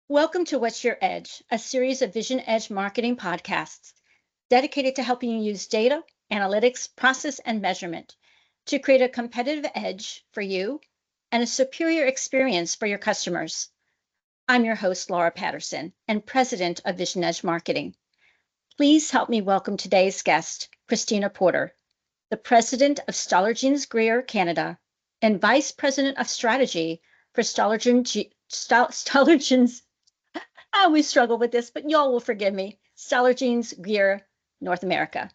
Welcome to What's Your Edge, a series of Vision Edge marketing podcasts dedicated to helping you use data, analytics, process, and measurement to create a competitive edge for you and a superior experience for your customers. I'm your host, Laura Patterson, and president of Vision Edge Marketing. Please help me welcome today's guest, Christina Porter, the president of Stallergenes Greer Canada and vice president of strategy for Stallergenes. I always struggle with this, but y'all will forgive me. Stallergenes Greer, North America.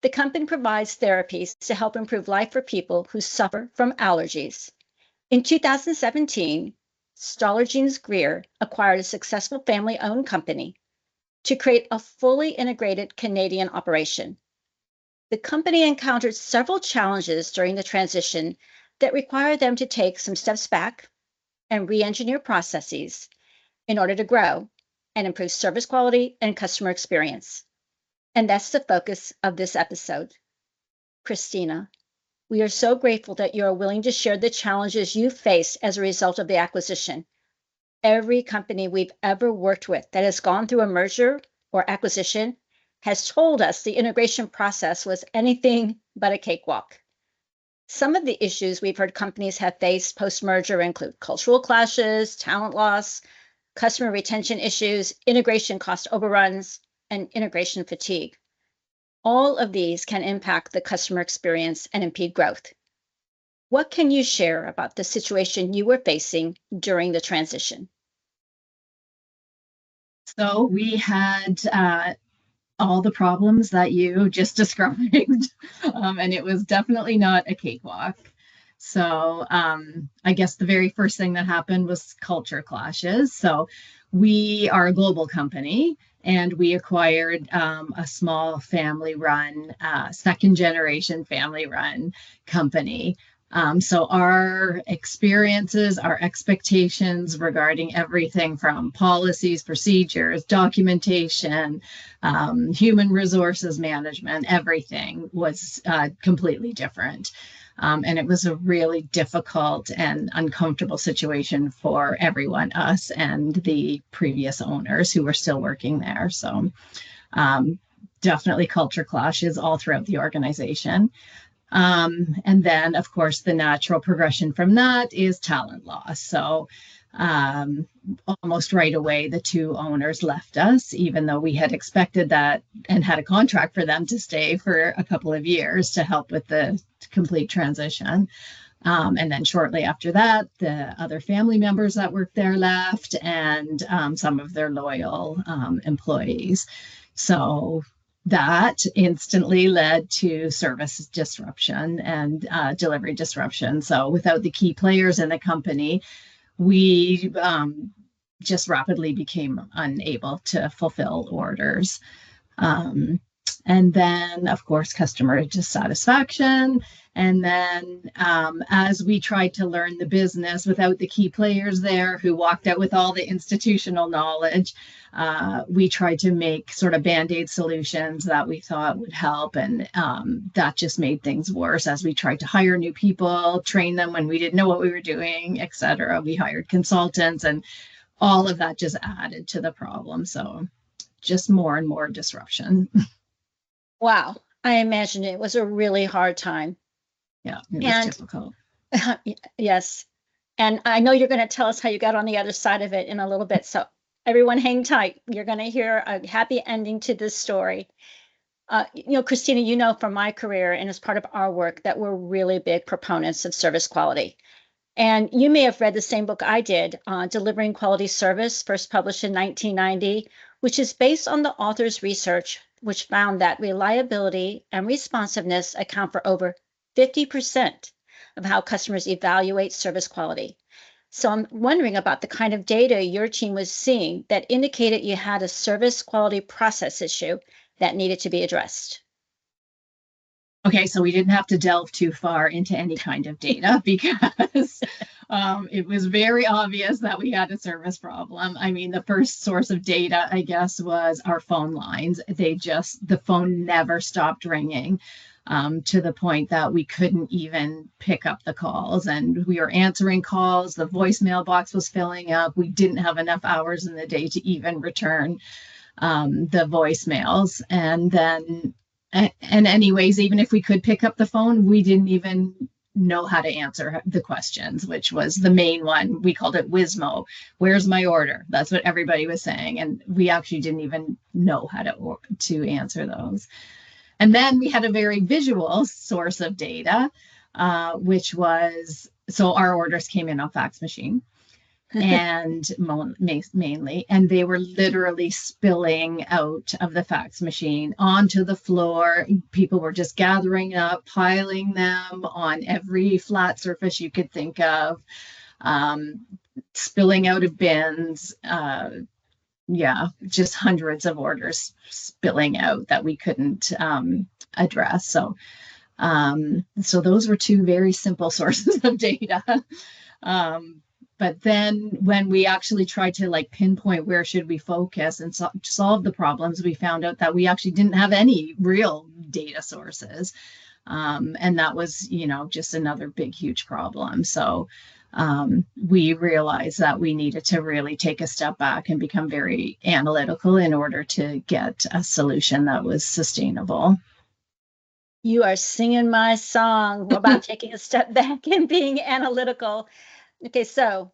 The company provides therapies to help improve life for people who suffer from allergies. In 2017, Stallergenes Greer acquired a successful family-owned company to create a fully integrated Canadian operation. The company encountered several challenges during the transition that required them to take some steps back and re-engineer processes in order to grow and improve service quality and customer experience. And that's the focus of this episode. Christina, we are so grateful that you are willing to share the challenges you faced as a result of the acquisition. Every company we've ever worked with that has gone through a merger or acquisition has told us the integration process was anything but a cakewalk. Some of the issues we've heard companies have faced post-merger include cultural clashes, talent loss, customer retention issues, integration cost overruns, and integration fatigue. All of these can impact the customer experience and impede growth. What can you share about the situation you were facing during the transition? So we had all the problems that you just described, and it was definitely not a cakewalk. So I guess the very first thing that happened was culture clashes. So we are a global company, and we acquired a small family-run, second-generation family-run company. So our experiences, our expectations regarding everything from policies, procedures, documentation, human resources management, everything was completely different. And it was a really difficult and uncomfortable situation for everyone, us and the previous owners who were still working there. So definitely culture clashes all throughout the organization. And then, of course, the natural progression from that is talent loss. So almost right away, the two owners left us, even though we had expected that and had a contract for them to stay for a couple of years to help with the complete transition. And then shortly after that, the other family members that worked there left, and some of their loyal employees. So that instantly led to service disruption and delivery disruption. So without the key players in the company, we just rapidly became unable to fulfill orders. And then, of course, customer dissatisfaction. And then as we tried to learn the business without the key players there who walked out with all the institutional knowledge, we tried to make sort of Band-Aid solutions that we thought would help. And that just made things worse as we tried to hire new people, train them when we didn't know what we were doing, et cetera. We hired consultants, and all of that just added to the problem. So just more and more disruption. Wow, I imagine it was a really hard time. Yeah, it was difficult. Yes. And I know you're going to tell us how you got on the other side of it in a little bit. So everyone hang tight. You're going to hear a happy ending to this story. Christina, you know from my career and as part of our work that we're really big proponents of service quality. And you may have read the same book I did, Delivering Quality Service, first published in 1990, which is based on the author's research, which found that reliability and responsiveness account for over 50% of how customers evaluate service quality. So I'm wondering about the kind of data your team was seeing that indicated you had a service quality process issue that needed to be addressed. Okay, so we didn't have to delve too far into any kind of data because it was very obvious that we had a service problem. I mean, the first source of data, I guess, was our phone lines. The phone never stopped ringing. to the point that we couldn't even pick up the calls, and we were answering calls. The voicemail box was filling up. We didn't have enough hours in the day to even return the voicemails. And then, and anyways, even if we could pick up the phone, we didn't even know how to answer the questions, which was the main one. We called it Wismo. Where's my order? That's what everybody was saying. And we actually didn't even know how to answer those. And then we had a very visual source of data, which was, so our orders came in on fax machine. And mainly, and they were literally spilling out of the fax machine onto the floor. People were just gathering up, piling them on every flat surface you could think of, spilling out of bins. Just hundreds of orders spilling out that we couldn't address. So those were two very simple sources of data. But then when we actually tried to like pinpoint where should we focus and solve the problems, we found out that we actually didn't have any real data sources. And that was, just another big, huge problem. So we realized that we needed to really take a step back and become very analytical in order to get a solution that was sustainable. You are singing my song about taking a step back and being analytical. Okay, so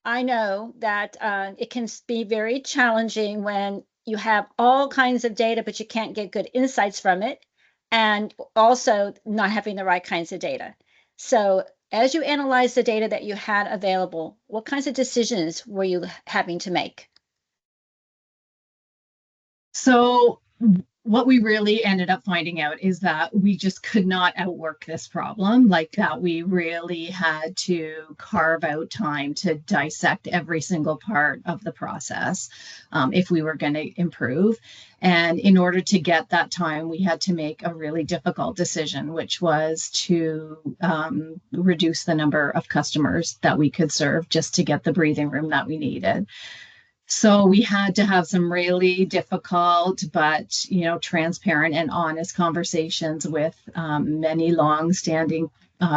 I know that it can be very challenging when you have all kinds of data, but you can't get good insights from it, and also not having the right kinds of data. So as you analyze the data that you had available, what kinds of decisions were you having to make? So what we really ended up finding out is that we just could not outwork this problem, like that we really had to carve out time to dissect every single part of the process if we were going to improve. And in order to get that time, we had to make a really difficult decision, which was to reduce the number of customers that we could serve just to get the breathing room that we needed. So we had to have some really difficult, but, transparent and honest conversations with many long-standing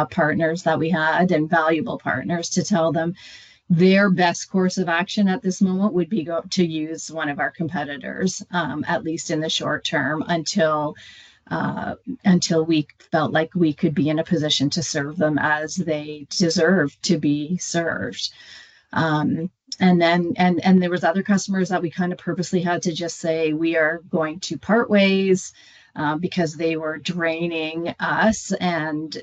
partners that we had and valuable partners to tell them their best course of action at this moment would be to use one of our competitors, at least in the short term, until we felt like we could be in a position to serve them as they deserve to be served. And then there was other customers that we kind of purposely had to just say, we are going to part ways because they were draining us, and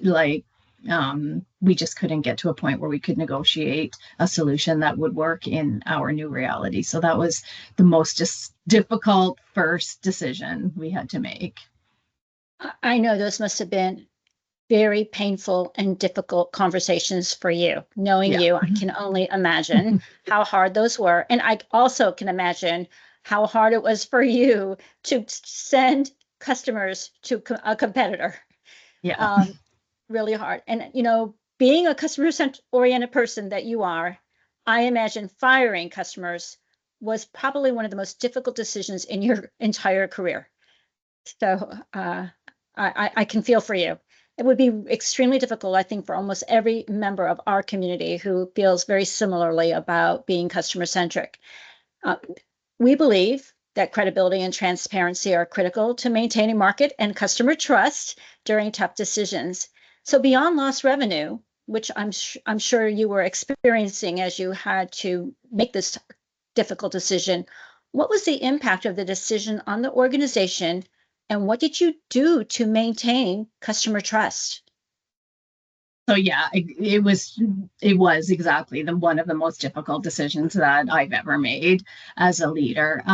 we just couldn't get to a point where we could negotiate a solution that would work in our new reality. So that was the most difficult first decision we had to make. I know those must have been very painful and difficult conversations for you. Knowing you, I can only imagine how hard those were. And I also can imagine how hard it was for you to send customers to a competitor. Yeah. Really hard. And, being a customer-oriented person that you are, I imagine firing customers was probably one of the most difficult decisions in your entire career. So I can feel for you. It would be extremely difficult, I think, for almost every member of our community who feels very similarly about being customer-centric. We believe that credibility and transparency are critical to maintaining market and customer trust during tough decisions. So beyond lost revenue, which I'm sure you were experiencing as you had to make this difficult decision, what was the impact of the decision on the organization? And what did you do to maintain customer trust? So yeah, it was exactly one of the most difficult decisions that I've ever made as a leader.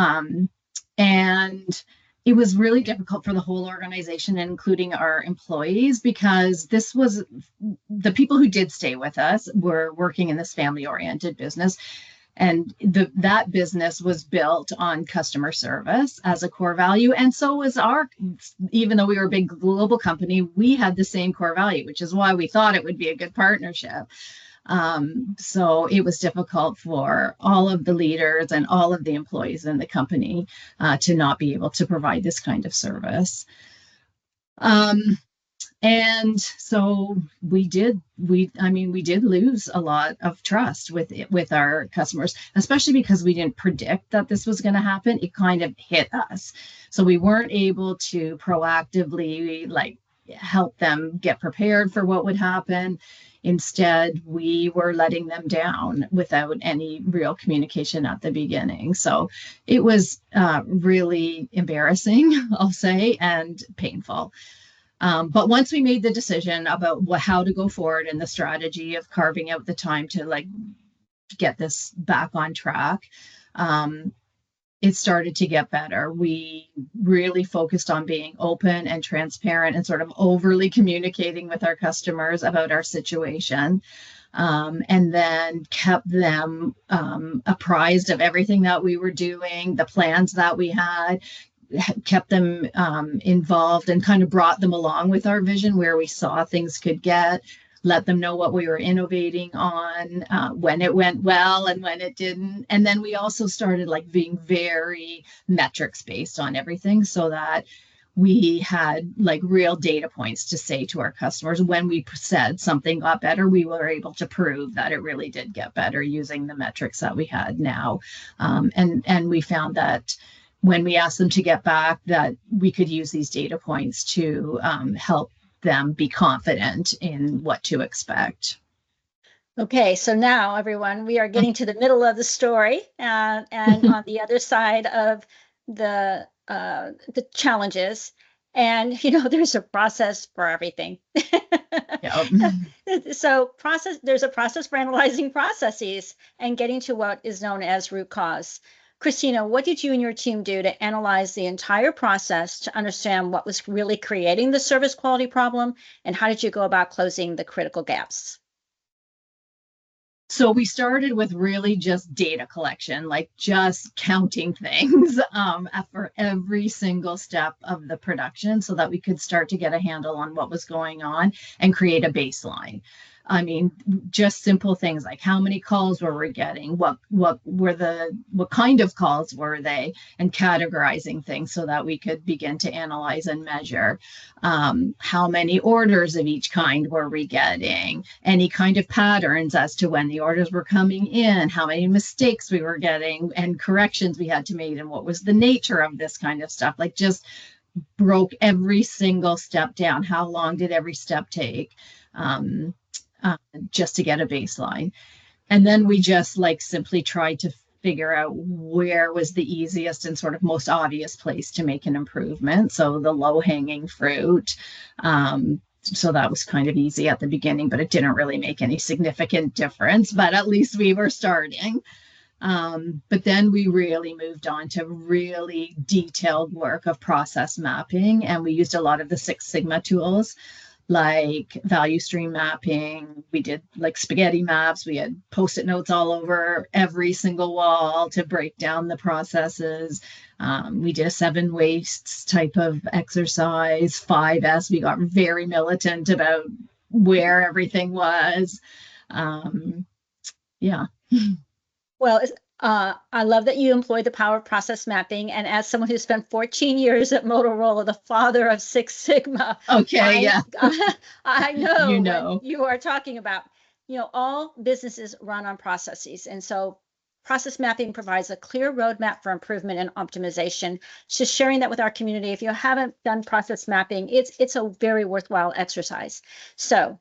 And it was really difficult for the whole organization, including our employees, because this was the people who did stay with us were working in this family-oriented business. And that business was built on customer service as a core value. And so was even though we were a big global company, we had the same core value, which is why we thought it would be a good partnership. So it was difficult for all of the leaders and all of the employees in the company to not be able to provide this kind of service. And so we did lose a lot of trust with our customers, especially because we didn't predict that this was going to happen. It kind of hit us. So we weren't able to proactively like help them get prepared for what would happen. Instead, we were letting them down without any real communication at the beginning. So it was really embarrassing, I'll say, and painful. But once we made the decision about how to go forward and the strategy of carving out the time to like get this back on track, it started to get better. We really focused on being open and transparent and sort of overly communicating with our customers about our situation. And then kept them apprised of everything that we were doing, the plans that we had, kept them involved and kind of brought them along with our vision where we saw things could get, let them know what we were innovating on, when it went well and when it didn't. And then we also started like being very metrics based on everything so that we had like real data points to say to our customers when we said something got better, we were able to prove that it really did get better using the metrics that we had now. And we found that when we asked them to get back, that we could use these data points to help them be confident in what to expect. Okay, so now everyone, we are getting to the middle of the story, and on the other side of the challenges, and there's a process for everything. Yep. So there's a process for analyzing processes and getting to what is known as root cause. Christina, what did you and your team do to analyze the entire process to understand what was really creating the service quality problem, and how did you go about closing the critical gaps? So we started with really just data collection, like just counting things for every single step of the production so that we could start to get a handle on what was going on and create a baseline. I mean, just simple things like how many calls were we getting, what kind of calls were they, and categorizing things so that we could begin to analyze and measure how many orders of each kind were we getting, any kind of patterns as to when the orders were coming in, how many mistakes we were getting and corrections we had to make, and what was the nature of this kind of stuff. Like just broke every single step down. How long did every step take? Just to get a baseline. And then we just like simply tried to figure out where was the easiest and sort of most obvious place to make an improvement. So the low hanging fruit. So that was kind of easy at the beginning, but it didn't really make any significant difference, but at least we were starting. But then we really moved on to really detailed work of process mapping. And we used a lot of the Six Sigma tools, like value stream mapping. We did like spaghetti maps. We had Post-it notes all over every single wall to break down the processes. We did a 7 wastes type of exercise, 5S. We got very militant about where everything was. Yeah. Well, I love that you employ the power of process mapping. And as someone who spent 14 years at Motorola, the father of Six Sigma, Okay, I know you know what you are talking about. All businesses run on processes. And so process mapping provides a clear roadmap for improvement and optimization. Just sharing that with our community. If you haven't done process mapping, it's a very worthwhile exercise. So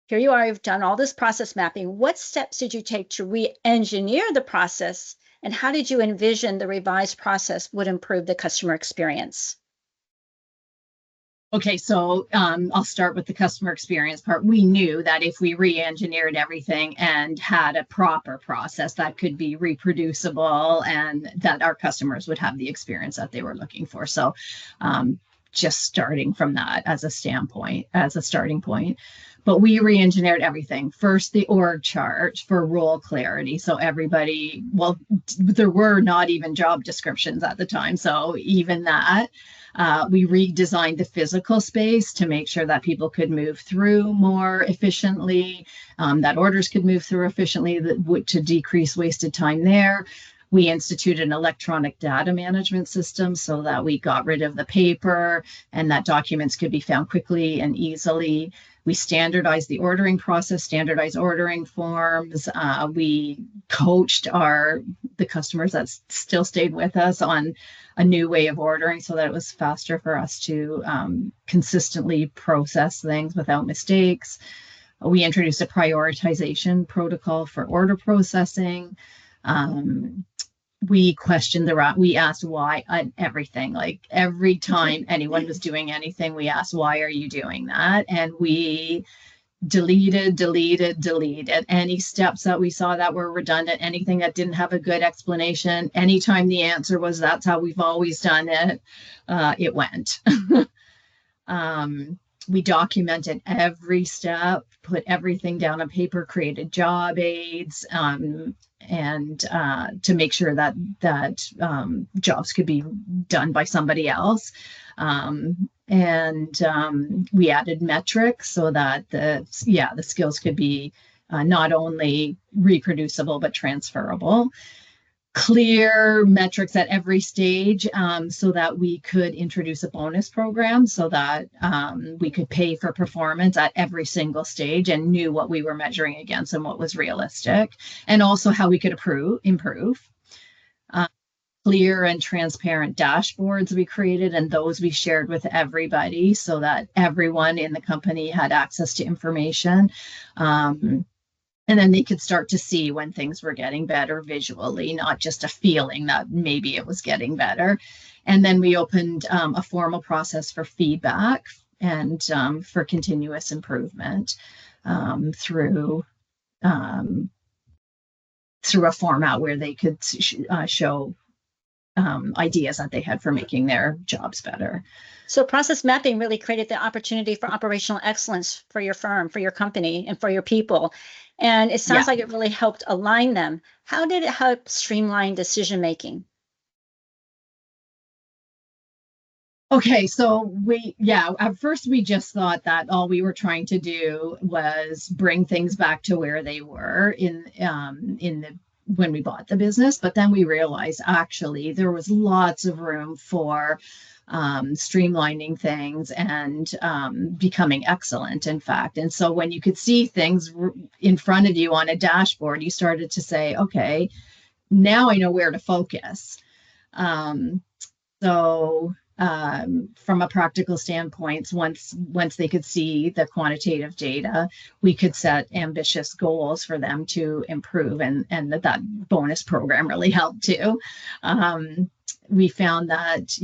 here you are, you've done all this process mapping. What steps did you take to re-engineer the process, and how did you envision the revised process would improve the customer experience? Okay, so I'll start with the customer experience part. We knew that if we re-engineered everything and had a proper process that could be reproducible and that our customers would have the experience that they were looking for. So just starting from that as a starting point. But we re-engineered everything. First, the org chart for role clarity. So everybody, well, there were not even job descriptions at the time. So even that, we redesigned the physical space to make sure that people could move through more efficiently, that orders could move through efficiently, to decrease wasted time there. We instituted an electronic data management system so that we got rid of the paper and that documents could be found quickly and easily. We standardized the ordering process, standardized ordering forms. We coached the customers that still stayed with us on a new way of ordering so that it was faster for us to consistently process things without mistakes. We introduced a prioritization protocol for order processing. We questioned we asked why on everything. Like every time anyone was doing anything, we asked, why are you doing that? And we deleted any steps that we saw that were redundant, anything that didn't have a good explanation. Anytime the answer was, that's how we've always done it, it went. We documented every step, put everything down on paper, created job aids, and to make sure that jobs could be done by somebody else. We added metrics so that the skills could be not only reproducible but transferable. Clear metrics at every stage, so that we could introduce a bonus program so that we could pay for performance at every single stage and knew what we were measuring against and what was realistic, and also how we could improve. Clear and transparent dashboards we created, and those we shared with everybody so that everyone in the company had access to information. And then they could start to see when things were getting better visually, not just a feeling that maybe it was getting better. And then we opened a formal process for feedback and for continuous improvement through a format where they could show ideas that they had for making their jobs better. So process mapping really created the opportunity for operational excellence for your firm, for your company, and for your people. And it sounds like it really helped align them. How did it help streamline decision-making? Okay, so at first we just thought that all we were trying to do was bring things back to where they were when we bought the business, but then we realized actually there was lots of room for streamlining things and becoming excellent, in fact. And so when you could see things in front of you on a dashboard, you started to say, okay, now I know where to focus. From a practical standpoint, once they could see the quantitative data, we could set ambitious goals for them to improve, and that bonus program really helped too. We found that,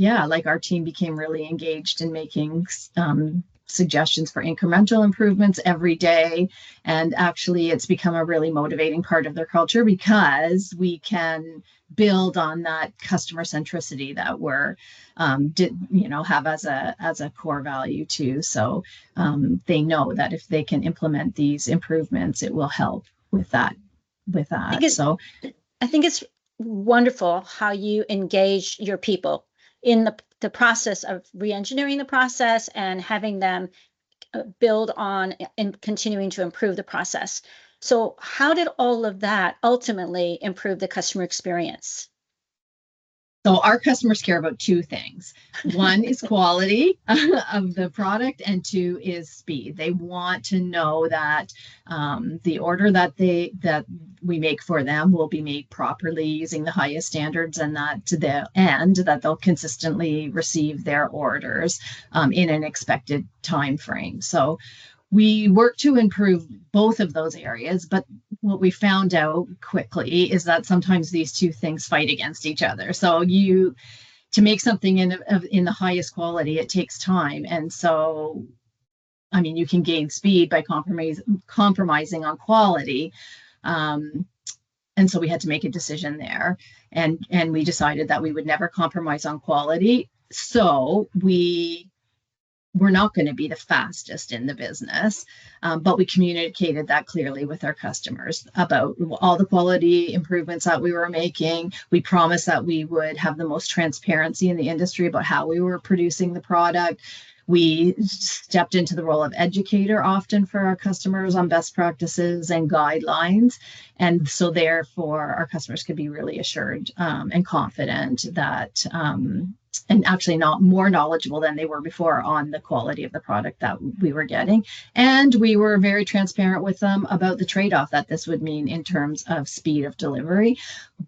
our team became really engaged in making suggestions for incremental improvements every day. And actually, it's become a really motivating part of their culture because we can build on that customer centricity that we're have as a core value too. So they know that if they can implement these improvements, it will help with that. I think it's wonderful how you engage your people in the process of re-engineering the process and having them build on and continuing to improve the process. So how did all of that ultimately improve the customer experience? So our customers care about two things. One is quality of the product, and two is speed. They want to know that the order that we make for them will be made properly using the highest standards, and that they'll consistently receive their orders in an expected time frame. So we work to improve both of those areas, but what we found out quickly is that sometimes these two things fight against each other. So to make something in the highest quality, it takes time. And so, you can gain speed by compromising on quality. And so we had to make a decision there. And we decided that we would never compromise on quality. So we're not going to be the fastest in the business, but we communicated that clearly with our customers about all the quality improvements that we were making. We promised that we would have the most transparency in the industry about how we were producing the product. We stepped into the role of educator often for our customers on best practices and guidelines. And so therefore our customers could be really assured and confident that and actually not more knowledgeable than they were before on the quality of the product that we were getting. And we were very transparent with them about the trade-off that this would mean in terms of speed of delivery.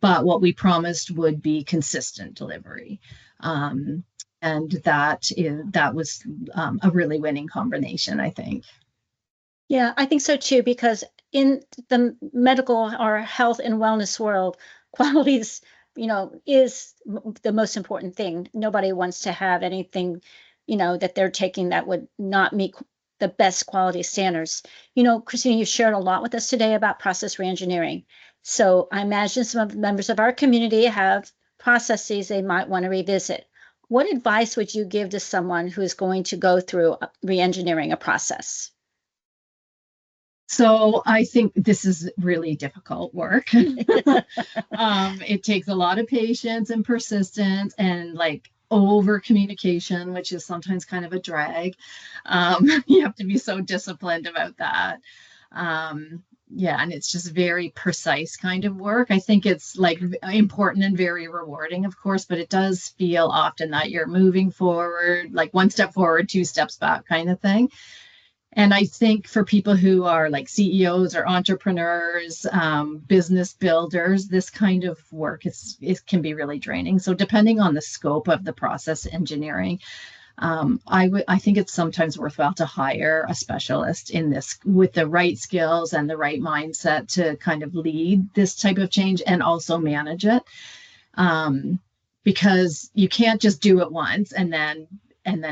But what we promised would be consistent delivery. And that was a really winning combination, I think. Yeah, I think so too, because in the medical or health and wellness world, quality is, is the most important thing. Nobody wants to have anything, that they're taking that would not meet the best quality standards. Christina, you shared a lot with us today about process reengineering. So I imagine some of the members of our community have processes they might want to revisit. What advice would you give to someone who is going to go through reengineering a process? So I think this is really difficult work. It takes a lot of patience and persistence and like over communication, which is sometimes kind of a drag. You have to be so disciplined about that. Yeah, and it's just very precise kind of work. I think it's like important and very rewarding, of course, but it does feel often that you're moving forward, like one step forward, two steps back kind of thing. And I think for people who are like CEOs or entrepreneurs, business builders, this kind of work it can be really draining. So depending on the scope of the process engineering, I think it's sometimes worthwhile to hire a specialist in this with the right skills and the right mindset to kind of lead this type of change and also manage it. Because you can't just do it once and then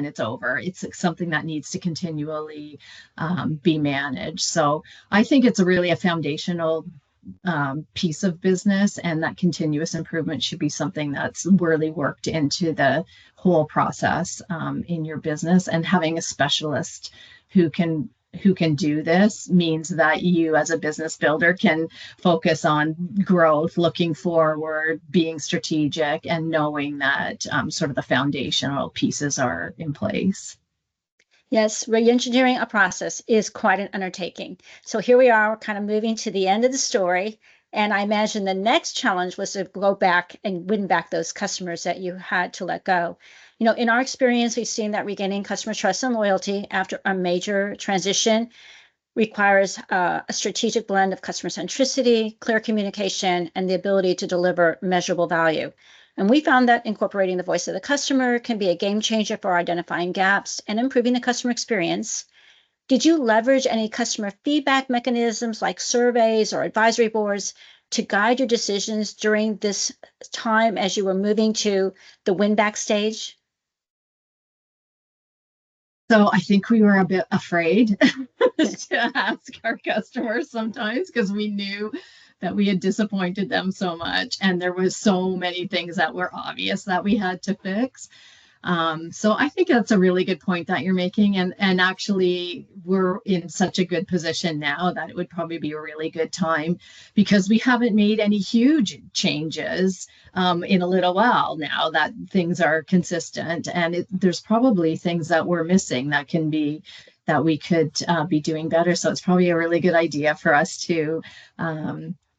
it's over. It's something that needs to continually be managed. So I think it's really a foundational piece of business, and that continuous improvement should be something that's really worked into the whole process in your business. And having a specialist who can do this means that you as a business builder can focus on growth, looking forward, being strategic, and knowing that sort of the foundational pieces are in place. Yes, reengineering a process is quite an undertaking. So here we are, kind of moving to the end of the story. And I imagine the next challenge was to go back and win back those customers that you had to let go. In our experience, we've seen that regaining customer trust and loyalty after a major transition requires a strategic blend of customer centricity, clear communication, and the ability to deliver measurable value. And we found that incorporating the voice of the customer can be a game changer for identifying gaps and improving the customer experience. Did you leverage any customer feedback mechanisms like surveys or advisory boards to guide your decisions during this time as you were moving to the win-back stage? So I think we were a bit afraid to ask our customers sometimes because we knew that we had disappointed them so much, and there was so many things that were obvious that we had to fix. So I think that's a really good point that you're making. And actually, we're in such a good position now that it would probably be a really good time because we haven't made any huge changes in a little while now that things are consistent. And there's probably things that we're missing that we could be doing better. So it's probably a really good idea for us to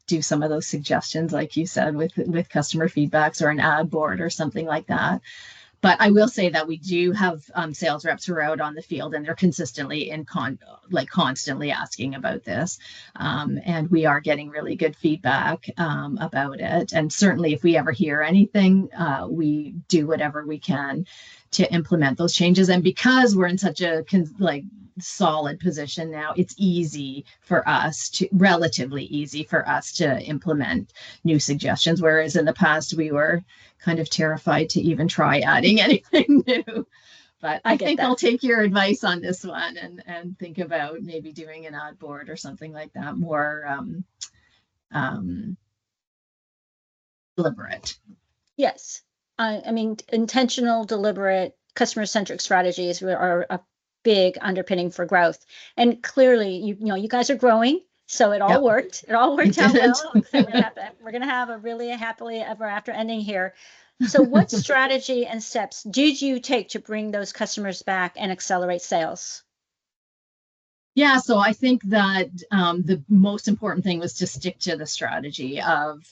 do some of those suggestions, like you said, with customer feedbacks or an ad board or something like that. But I will say that we do have sales reps who are out on the field, and they're consistently constantly asking about this. And we are getting really good feedback about it. And certainly if we ever hear anything, we do whatever we can to implement those changes. And because we're in such a solid position now, it's relatively easy for us to implement new suggestions. Whereas in the past, we were kind of terrified to even try adding anything new. But I think I'll take your advice on this one and think about maybe doing an ad board or something like that, more deliberate. Yes. I mean, intentional, deliberate, customer-centric strategies are a big underpinning for growth. And clearly, you guys are growing. So it all worked. It all worked out well. So we're going to have a really happily ever after ending here. So what strategy and steps did you take to bring those customers back and accelerate sales? Yeah, so I think that the most important thing was to stick to the strategy of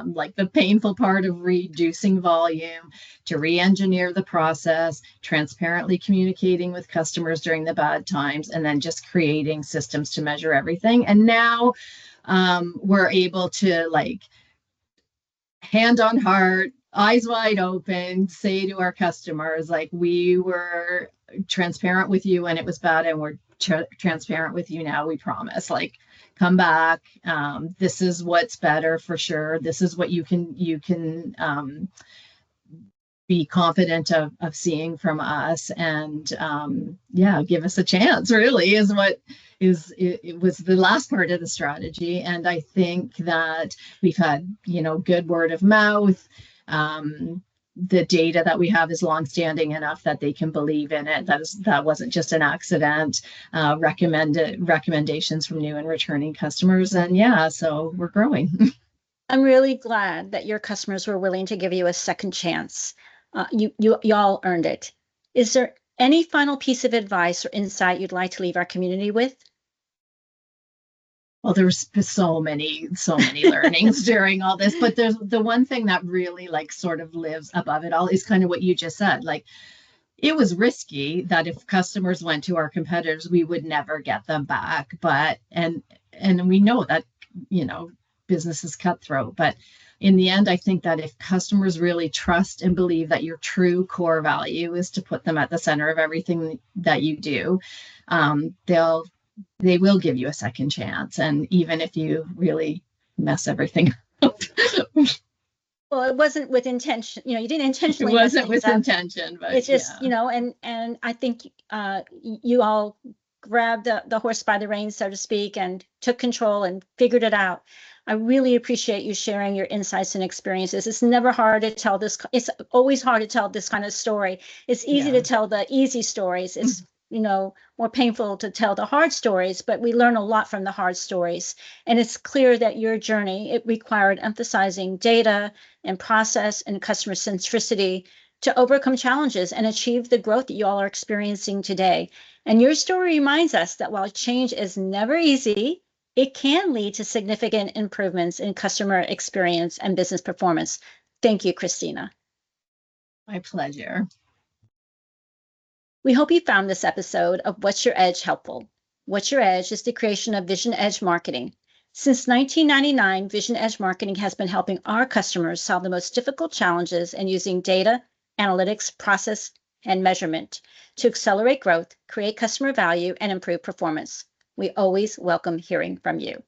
like the painful part of reducing volume, to re-engineer the process, transparently communicating with customers during the bad times, and then just creating systems to measure everything. And now we're able to, like, hand on heart, eyes wide open, say to our customers, like, we were transparent with you when it was bad, and we're transparent with you now, we promise. Like, come back. This is what's better for sure. This is what you can be confident of seeing from us, and yeah, give us a chance, really, is what it was the last part of the strategy. And I think that we've had, good word of mouth. The data that we have is longstanding enough that they can believe in it. That wasn't just an accident. Recommendations from new and returning customers, and yeah, so we're growing. I'm really glad that your customers were willing to give you a second chance. Y'all earned it. Is there any final piece of advice or insight you'd like to leave our community with? Well, there's so many learnings during all this, but there's the one thing that really, like, sort of lives above it all is kind of what you just said. Like, it was risky that if customers went to our competitors, we would never get them back. But and we know that, business is cutthroat, but in the end, I think that if customers really trust and believe that your true core value is to put them at the center of everything that you do, they will give you a second chance. And even if you really mess everything up. Well, it wasn't with intention. You didn't intentionally. It wasn't with intention, but it's just, and I think you all grabbed the horse by the reins, so to speak, and took control and figured it out. I really appreciate you sharing your insights and experiences. It's never hard to tell this. It's always hard to tell this kind of story. It's easy to tell the easy stories. It's, more painful to tell the hard stories, but we learn a lot from the hard stories. And it's clear that your journey, it required emphasizing data and process and customer centricity to overcome challenges and achieve the growth that you all are experiencing today. And your story reminds us that while change is never easy, it can lead to significant improvements in customer experience and business performance. Thank you, Christina. My pleasure. We hope you found this episode of What's Your Edge helpful. What's Your Edge is the creation of Vision Edge Marketing. Since 1999, Vision Edge Marketing has been helping our customers solve the most difficult challenges and using data, analytics, process, and measurement to accelerate growth, create customer value, and improve performance. We always welcome hearing from you.